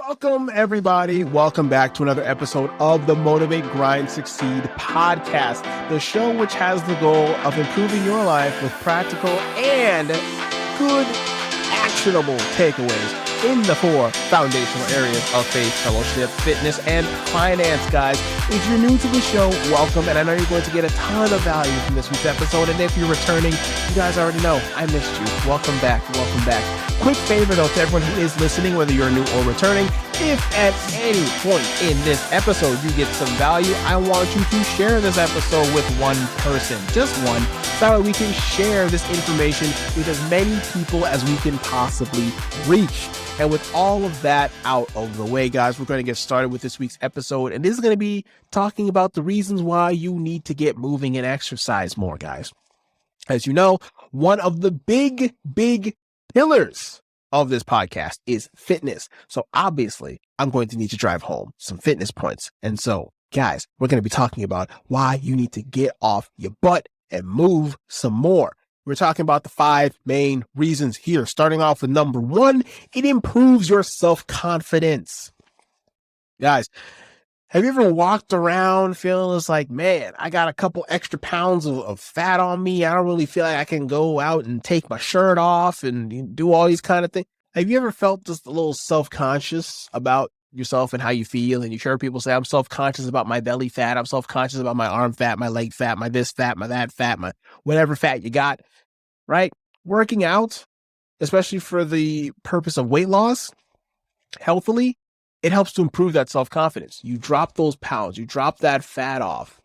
Welcome, everybody. Welcome back to another episode of the Motivate, Grind, Succeed podcast, the show which has the goal of improving your life with practical and good, actionable takeaways in the four foundational areas of faith, fellowship, fitness, and finance, guys. If you're new to the show, welcome, and I know you're going to get a ton of value from this week's episode, and if you're returning, you guys already know I missed you. Welcome back. Quick favor, though, to everyone who is listening, whether you're new or returning, if at any point in this episode you get some value, I want you to share this episode with one person, just one, so that we can share this information with as many people as we can possibly reach. And with all of that out of the way, guys, we're going to get started with this week's episode. And this is going to be talking about the reasons why you need to get moving and exercise more, guys. As you know, one of the big pillars of this podcast is fitness. So obviously, I'm going to need to drive home some fitness points. And so, guys, we're going to be talking about why you need to get off your butt and move some more. We're talking about the 5 main reasons here. Starting off with number 1, it improves your self-confidence. Guys, have you ever walked around feeling it's like, man, I got a couple extra pounds of fat on me. I don't really feel like I can go out and take my shirt off and do all these kind of things. Have you ever felt just a little self-conscious about yourself and how you feel? And you hear people say, I'm self-conscious about my belly fat. I'm self-conscious about my arm fat, my leg fat, my this fat, my that fat, my whatever fat you got. Right? Working out, especially for the purpose of weight loss, healthily, it helps to improve that self-confidence. You drop those pounds, you drop that fat off.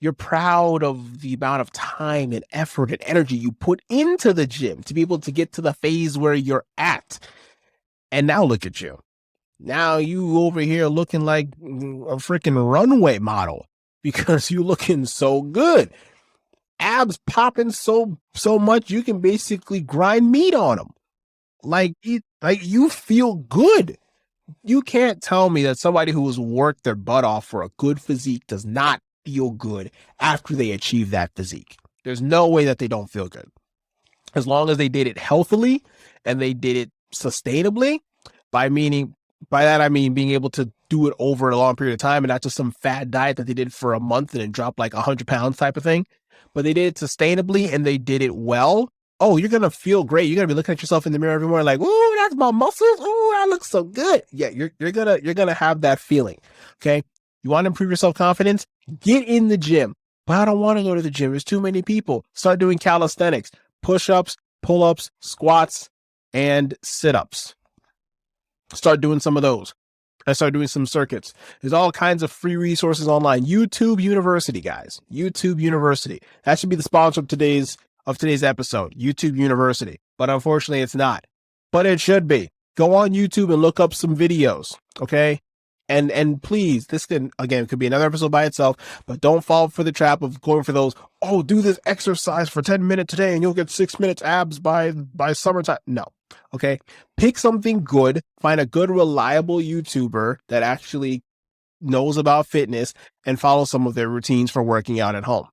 You're proud of the amount of time and effort and energy you put into the gym to be able to get to the phase where you're at. And now look at you. Now you over here looking like a freaking runway model because you're looking so good. Abs popping so much you can basically grind meat on them. Like you feel good. You can't tell me that somebody who has worked their butt off for a good physique does not feel good after they achieve that physique. There's no way that they don't feel good. As long as they did it healthily and they did it sustainably, by that I mean being able to do it over a long period of time and not just some fad diet that they did for a month and then drop like 100 pounds type of thing. But they did it sustainably and they did it well. Oh, you're going to feel great. You're going to be looking at yourself in the mirror every morning like, ooh, that's my muscles. Ooh, I look so good. Yeah, you're going to have that feeling. Okay. You want to improve your self-confidence? Get in the gym. But I don't want to go to the gym. There's too many people. Start doing calisthenics, push-ups, pull-ups, squats, and sit-ups. Start doing some of those. I started doing some circuits. There's all kinds of free resources online. YouTube University, guys. YouTube University. That should be the sponsor of today's episode. YouTube University. But unfortunately, it's not. But it should be. Go on YouTube and look up some videos. Okay? And please, this could be another episode by itself, but don't fall for the trap of going for those, oh, do this exercise for 10 minutes today and you'll get 6 minutes abs by summertime. No. Okay. Pick something good, find a good, reliable YouTuber that actually knows about fitness and follow some of their routines for working out at home.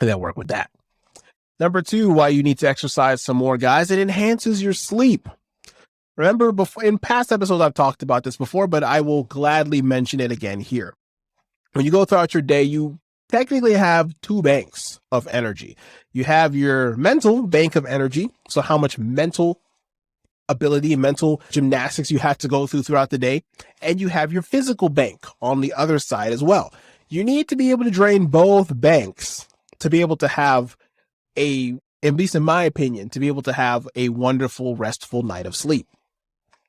And then work with that. Number 2, why you need to exercise some more, guys. It enhances your sleep. Remember, before in past episodes, I've talked about this before, but I will gladly mention it again here. When you go throughout your day, you technically have 2 banks of energy. You have your mental bank of energy. So how much mental ability and mental gymnastics you have to go throughout the day. And you have your physical bank on the other side as well. You need to be able to drain both banks to be able to have at least in my opinion, to be able to have a wonderful, restful night of sleep.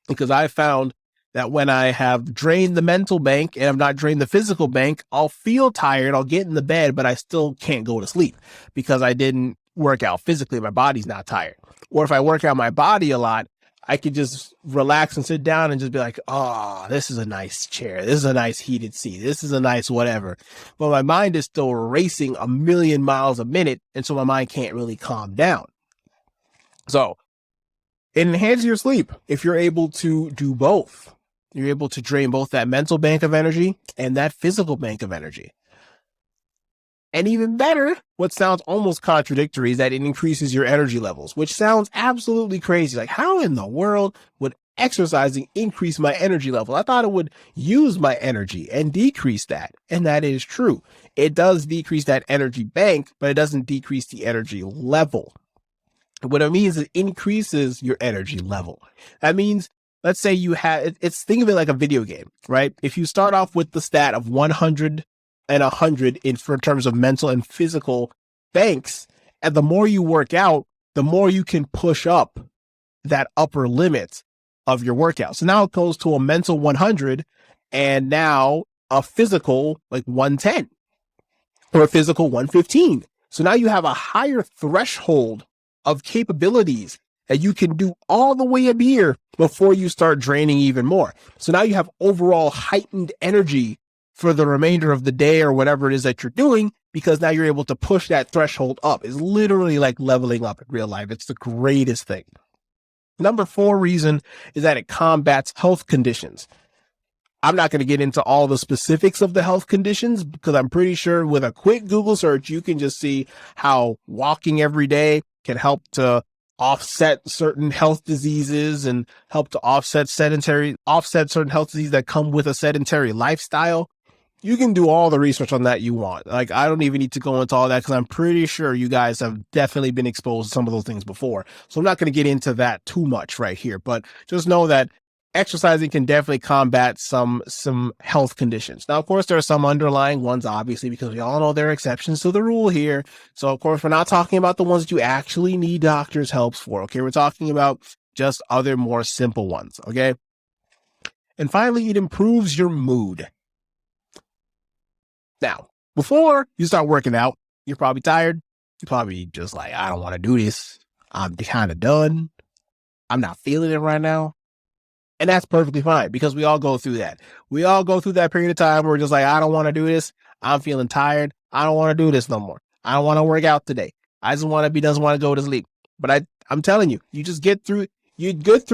Because I found that when I have drained the mental bank and I've not drained the physical bank, I'll feel tired, I'll get in the bed, but I still can't go to sleep because I didn't work out physically. My body's not tired. Or if I work out my body a lot, I could just relax and sit down and just be like, oh, this is a nice chair. This is a nice heated seat. This is a nice whatever. But my mind is still racing 1,000,000 miles a minute. And so my mind can't really calm down. So it enhances your sleep if you're able to do both. You're able to drain both that mental bank of energy and that physical bank of energy. And even better, what sounds almost contradictory is that it increases your energy levels, which sounds absolutely crazy. Like, how in the world would exercising increase my energy level? I thought it would use my energy and decrease that. And that is true. It does decrease that energy bank, but it doesn't decrease the energy level. What it means is it increases your energy level. That means, let's say you have, think of it like a video game, right? If you start off with the stat of 100 and 100 in terms of mental and physical banks, and the more you work out, the more you can push up that upper limit of your workout. So now it goes to a mental 100 and now a physical like 110 or a physical 115. So now you have a higher threshold of capabilities that you can do all the way up here before you start draining even more. So now you have overall heightened energy for the remainder of the day or whatever it is that you're doing, because now you're able to push that threshold up. It's literally like leveling up in real life. It's the greatest thing. Number 4 reason is that it combats health conditions. I'm not going to get into all the specifics of the health conditions because I'm pretty sure with a quick Google search, you can just see how walking every day can help to offset certain health diseases and help to offset certain health diseases that come with a sedentary lifestyle. You can do all the research on that you want. Like, I don't even need to go into all that because I'm pretty sure you guys have definitely been exposed to some of those things before. So I'm not going to get into that too much right here, but just know that exercising can definitely combat some health conditions. Now, of course, there are some underlying ones, obviously, because we all know there are exceptions to the rule here. So, of course, we're not talking about the ones that you actually need doctor's help for. Okay, we're talking about just other more simple ones. Okay. And finally, it improves your mood. Now, before you start working out, you're probably tired. You're probably just like, I don't want to do this. I'm kind of done. I'm not feeling it right now. And that's perfectly fine because we all go through that. We all go through that period of time where we're just like, I don't want to do this. I'm feeling tired. I don't want to do this no more. I don't want to work out today. I just want to doesn't want to go to sleep. But I'm telling you, you just get through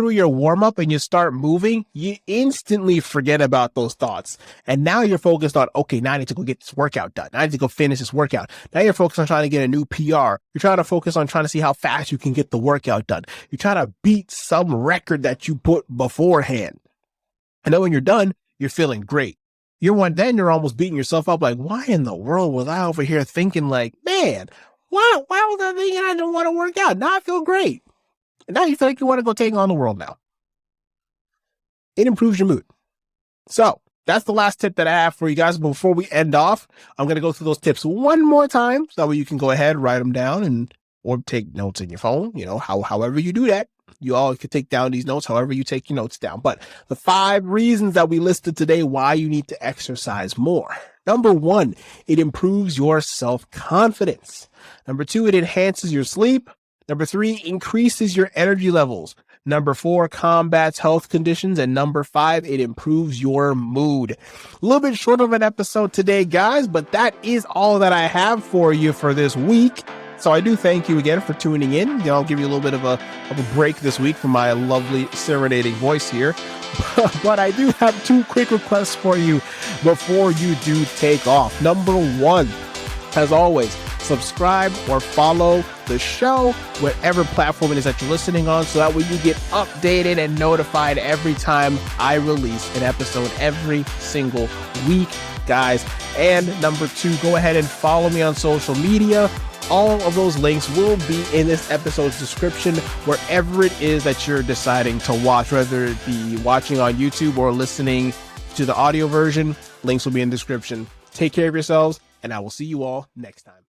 your warm up and you start moving, you instantly forget about those thoughts. And now you're focused on, okay, now I need to go get this workout done. I need to go finish this workout. Now you're focused on trying to get a new PR. You're trying to focus on trying to see how fast you can get the workout done. You're trying to beat some record that you put beforehand. And then when you're done, you're feeling great. Then you're almost beating yourself up like, why in the world was I over here thinking like, man, why was I thinking I didn't want to work out? Now I feel great. And now you feel like you want to go take on the world now. It improves your mood. So that's the last tip that I have for you guys. But before we end off, I'm going to go through those tips one more time. So that way you can go ahead, write them down or take notes in your phone. You know, however you do that. You all can take down these notes, however you take your notes down. But the 5 reasons that we listed today why you need to exercise more. Number 1, it improves your self-confidence. Number 2, it enhances your sleep. Number 3, increases your energy levels. Number 4, combats health conditions. And number 5, it improves your mood. A little bit short of an episode today, guys, but that is all that I have for you for this week. So I do thank you again for tuning in. I'll give you a little bit of a break this week from my lovely serenading voice here. But I do have 2 quick requests for you before you do take off. Number 1, as always, subscribe or follow the show, whatever platform it is that you're listening on, so that way you get updated and notified every time I release an episode every single week, guys. And number 2, go ahead and follow me on social media. All of those links will be in this episode's description, wherever it is that you're deciding to watch, whether it be watching on YouTube or listening to the audio version. Links will be in the description. Take care of yourselves, and I will see you all next time.